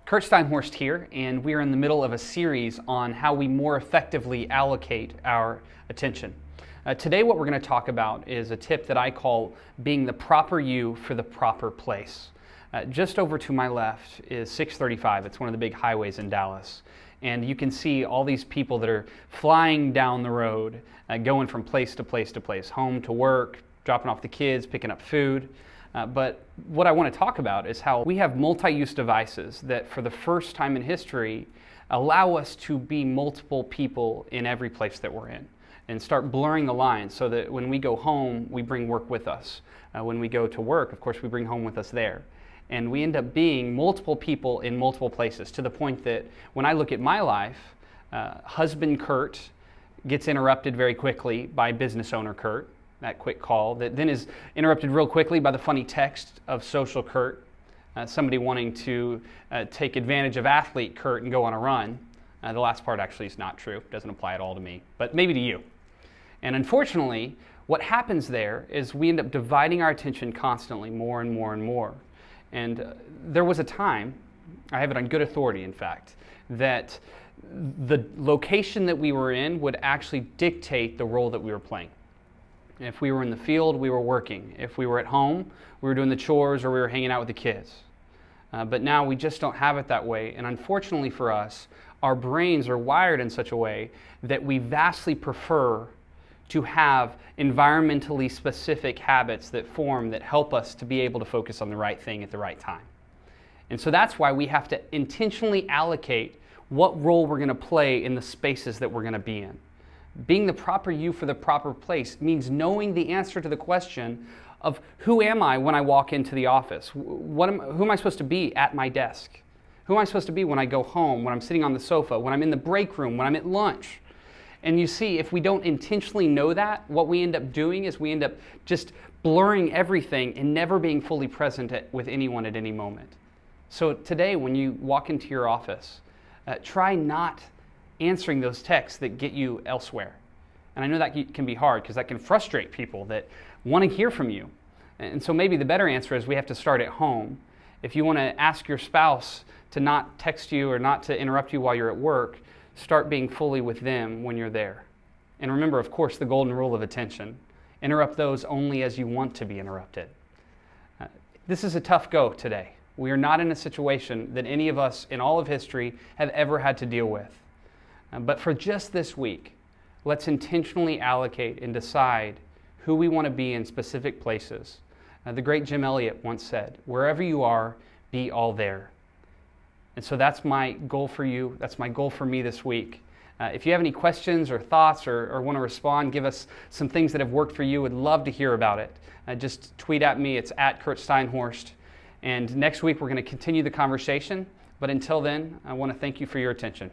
Kurt Steinhorst here, and we are in the middle of a series on how we more effectively allocate our attention. Today what we're going to talk about is a tip that I call being the proper you for the proper place. Just over to my left is 635. It's one of the big highways in Dallas. And you can see all these people that are flying down the road, going from place to place to place, home to work, dropping off the kids, picking up food. But what I want to talk about is how we have multi-use devices that for the first time in history allow us to be multiple people in every place that we're in and start blurring the lines so that when we go home, we bring work with us. When we go to work, of course, we bring home with us there. And we end up being multiple people in multiple places to the point that when I look at my life, husband Kurt gets interrupted very quickly by business owner Kurt. That quick call that then is interrupted real quickly by the funny text of social Kurt, somebody wanting to take advantage of athlete Kurt and go on a run. The last part actually is not true, doesn't apply at all to me, but maybe to you. And unfortunately, what happens there is we end up dividing our attention constantly more and more and more. And there was a time, I have it on good authority in fact, that the location that we were in would actually dictate the role that we were playing. If we were in the field, we were working. If we were at home, we were doing the chores or we were hanging out with the kids. But now we just don't have it that way. And unfortunately for us, our brains are wired in such a way that we vastly prefer to have environmentally specific habits that form that help us to be able to focus on the right thing at the right time. And so that's why we have to intentionally allocate what role we're going to play in the spaces that we're going to be in. Being the proper you for the proper place means knowing the answer to the question of who am I when I walk into the office? Who am I supposed to be at my desk? Who am I supposed to be when I go home, when I'm sitting on the sofa, when I'm in the break room, when I'm at lunch? And you see, if we don't intentionally know that, what we end up doing is we end up just blurring everything and never being fully present with anyone at any moment. So today, when you walk into your office, try not answering those texts that get you elsewhere. And I know that can be hard because that can frustrate people that want to hear from you. And so maybe the better answer is we have to start at home. If you want to ask your spouse to not text you or not to interrupt you while you're at work, start being fully with them when you're there. And remember, of course, the golden rule of attention. Interrupt those only as you want to be interrupted. This is a tough go today. We are not in a situation that any of us in all of history have ever had to deal with. But for just this week, let's intentionally allocate and decide who we want to be in specific places. The great Jim Elliot once said, "Wherever you are, be all there." And so that's my goal for you. That's my goal for me this week. If you have any questions or thoughts or want to respond, give us some things that have worked for you. Would love to hear about it. Just tweet at me. It's at Kurt Steinhorst. And next week, we're going to continue the conversation. But until then, I want to thank you for your attention.